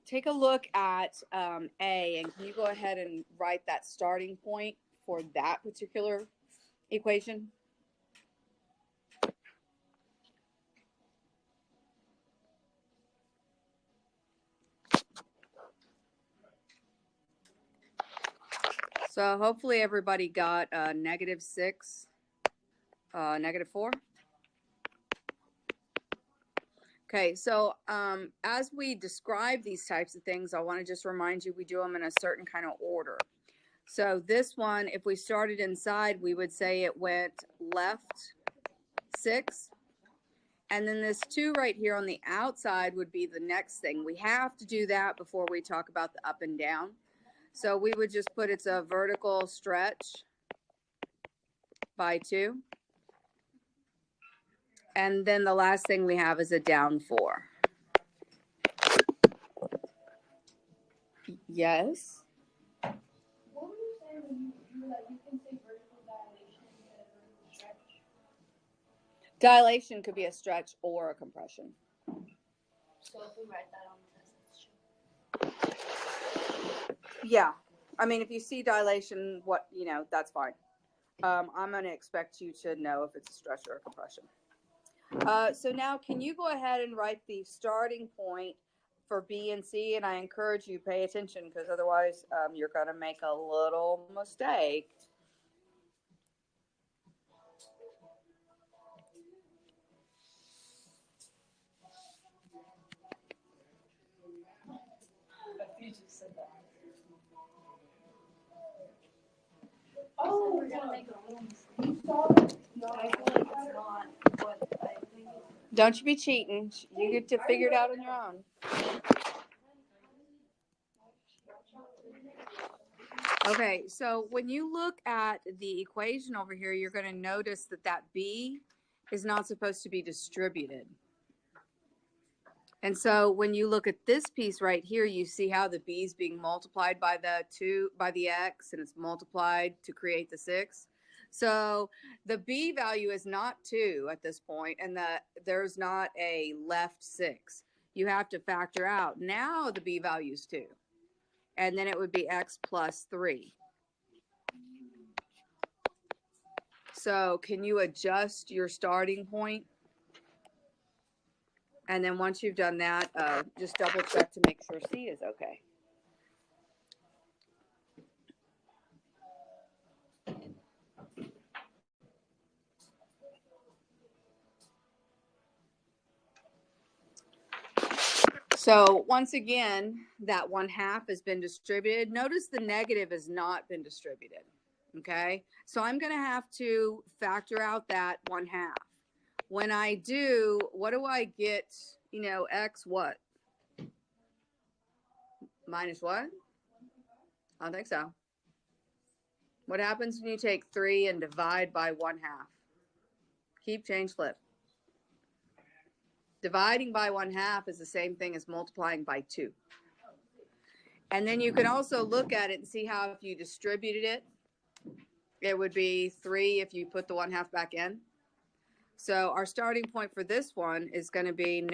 take a look at A, and can you go ahead and write that starting point for that particular equation? So hopefully everybody got -6, -4. Okay, so as we describe these types of things, I want to just remind you we do them in a certain kind of order. So this one, if we started inside, we would say it went left 6. And then this 2 right here on the outside would be the next thing. We have to do that before we talk about the up and down. So we would just put it's a vertical stretch by 2. And then the last thing we have is a down 4. Yes? What were you saying when you were like, you can say vertical dilation instead of vertical stretch? Dilation could be a stretch or a compression. So if we write that on the test, yeah. I mean, if you see dilation, that's fine. I'm going to expect you to know if it's a stretch or a compression. So now, can you go ahead and write the starting point for B and C? And I encourage you pay attention because otherwise you're going to make a little mistake. You just said that. Oh, we're gonna make a little mistake. No, I feel like it's not what I think. Don't you be cheating. You get to figure it out on your own. Okay, so when you look at the equation over here, you're going to notice that that B is not supposed to be distributed. And so when you look at this piece right here, you see how the B is being multiplied by the X, and it's multiplied to create the 6. So the B value is not 2 at this point, and there's not a left 6. You have to factor out. Now the B value is 2. And then it would be X plus 3. So can you adjust your starting point? And then once you've done that, just double check to make sure C is okay. So once again, that 1/2 has been distributed. Notice the negative has not been distributed. Okay, so I'm going to have to factor out that 1/2. When I do, what do I get? X what? Minus what? I don't think so. What happens when you take 3 and divide by 1/2? Keep, change, flip. Dividing by 1/2 is the same thing as multiplying by 2. And then you can also look at it and see how if you distributed it, it would be 3 if you put the 1/2 back in. So our starting point for this one is going to be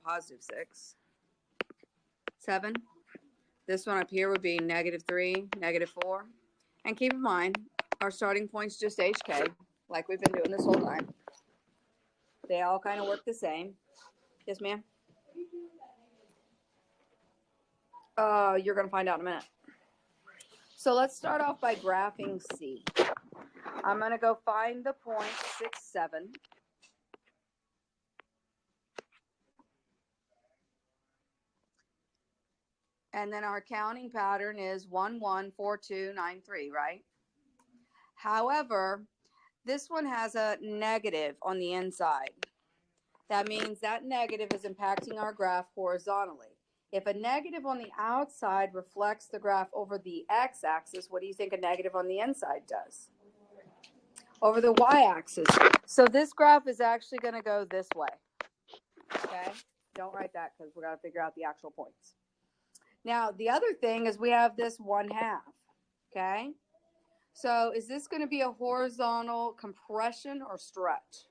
positive 6, 7. This one up here would be -3, -4. And keep in mind, our starting point's just HK, like we've been doing this whole time. They all kind of work the same. Yes, ma'am? You're going to find out in a minute. So let's start off by graphing C. I'm going to go find the point 6, 7. And then our counting pattern is 1, 1, 4, 2, 9, 3, right? However, this one has a negative on the inside. That means that negative is impacting our graph horizontally. If a negative on the outside reflects the graph over the x-axis, what do you think a negative on the inside does? Over the y-axis. So this graph is actually going to go this way. Okay? Don't write that because we're going to figure out the actual points. Now, the other thing is we have this 1/2. Okay? So is this going to be a horizontal compression or stretch?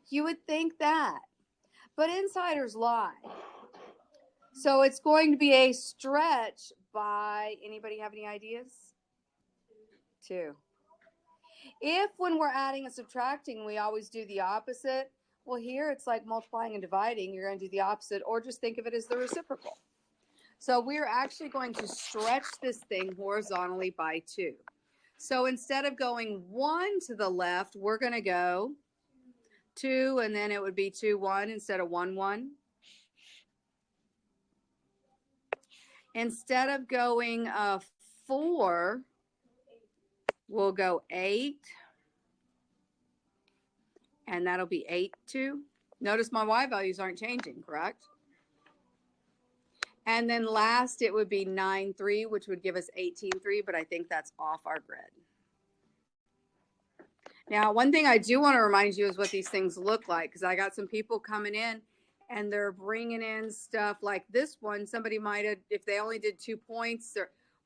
You would think that. But insiders lie. So it's going to be a stretch by, anybody have any ideas? 2. If when we're adding and subtracting, we always do the opposite, well, here it's like multiplying and dividing. You're going to do the opposite, or just think of it as the reciprocal. So we're actually going to stretch this thing horizontally by 2. So instead of going 1 to the left, we're going to go 2, and then it would be 2, 1 instead of 1, 1. Instead of going 4, we'll go 8, and that'll be 8, 2. Notice my y values aren't changing, correct? And then last, it would be 9, 3, which would give us 18, 3, but I think that's off our grid. Now, one thing I do want to remind you is what these things look like, because I got some people coming in and they're bringing in stuff like this one. Somebody might have, if they only did 2 points,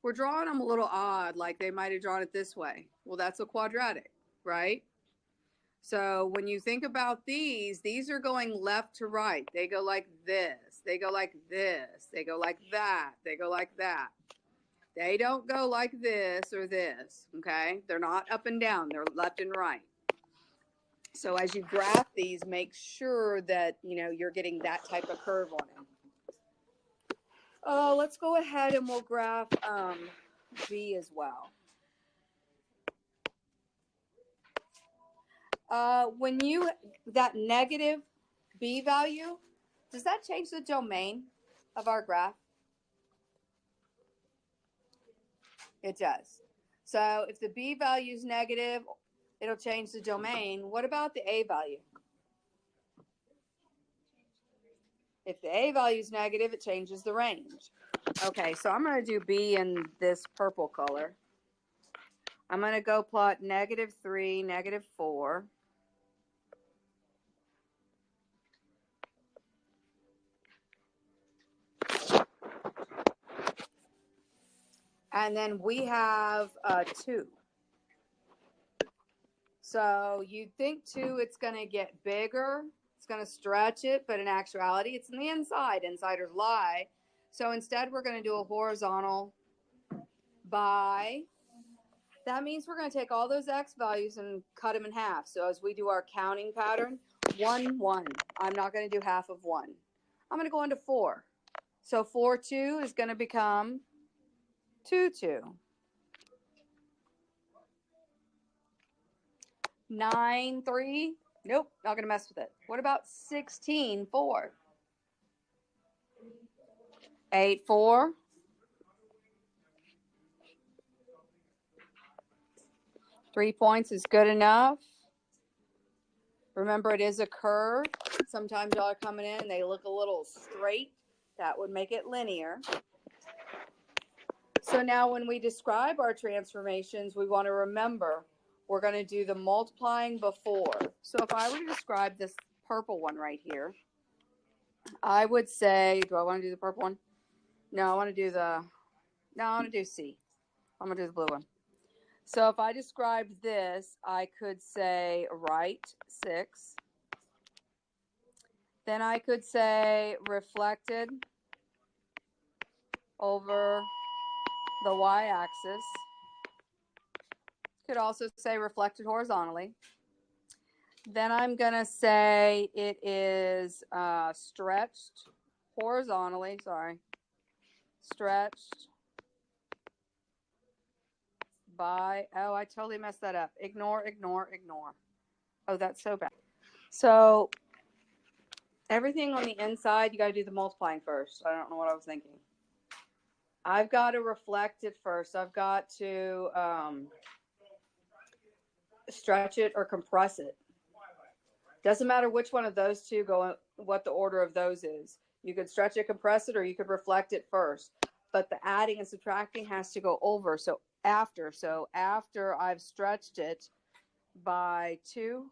we're drawing them a little odd, like they might have drawn it this way. Well, that's a quadratic, right? So when you think about these are going left to right. They go like this. They go like this. They go like that. They go like that. They don't go like this or this, okay? They're not up and down. They're left and right. So as you graph these, make sure that, you're getting that type of curve on it. Let's go ahead and we'll graph B as well. When that negative B value, does that change the domain of our graph? It does. So if the B value is negative, it'll change the domain. What about the A value? If the A value is negative, it changes the range. Okay, so I'm going to do B in this purple color. I'm going to go plot -3, -4. And then we have 2. So you'd think 2, it's going to get bigger. It's going to stretch it, but in actuality, it's in the inside. Insiders lie. So instead, we're going to do a horizontal by. That means we're going to take all those x values and cut them in half. So as we do our counting pattern, 1, 1. I'm not going to do half of 1. I'm going to go into 4. So 4, 2 is going to become 2, 2. 9, 3. Nope, not going to mess with it. What about 16, 4? 8, 4. 3 points is good enough. Remember, it is a curve. Sometimes y'all are coming in and they look a little straight. That would make it linear. So now when we describe our transformations, we want to remember we're going to do the multiplying before. So if I were to describe this purple one right here, I would say, do I want to do the purple one? No, I want to do C. I'm going to do the blue one. So if I describe this, I could say right 6. Then I could say reflected over the y-axis. Could also say reflected horizontally. Then I'm going to say it is stretched horizontally. Stretched by, oh, I totally messed that up. Ignore. Oh, that's so bad. So everything on the inside, you got to do the multiplying first. I don't know what I was thinking. I've got to reflect it first. I've got to stretch it or compress it. Doesn't matter which one of those two go, what the order of those is. You could stretch it, compress it, or you could reflect it first. But the adding and subtracting has to go over. So after I've stretched it by 2,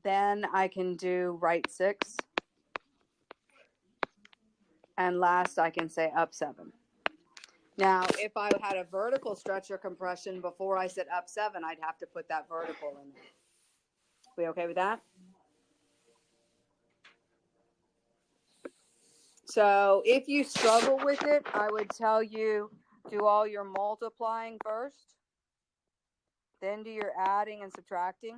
then I can do right 6. And last, I can say up 7. Now, if I had a vertical stretch or compression before I said up 7, I'd have to put that vertical in there. We okay with that? So if you struggle with it, I would tell you do all your multiplying first, then do your adding and subtracting.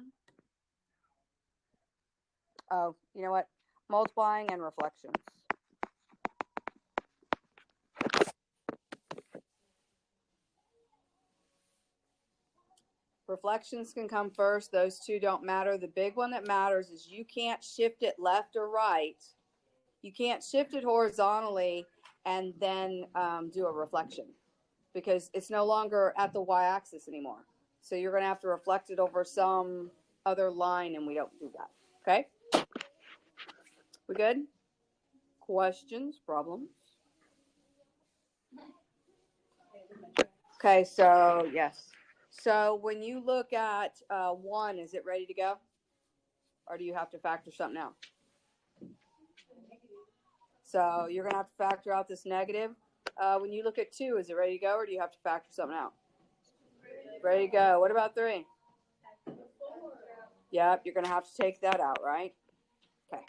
Oh, you know what? Multiplying and reflections. Reflections can come first. Those two don't matter. The big one that matters is you can't shift it left or right. You can't shift it horizontally and then do a reflection because it's no longer at the y-axis anymore. So you're going to have to reflect it over some other line, and we don't do that. Okay? We good? Questions? Problems? Okay, so yes. So when you look at 1, is it ready to go? Or do you have to factor something out? So you're going to have to factor out this negative. When you look at 2, is it ready to go, or do you have to factor something out? Ready to go. What about 3? Yep, you're going to have to take that out, right? Okay.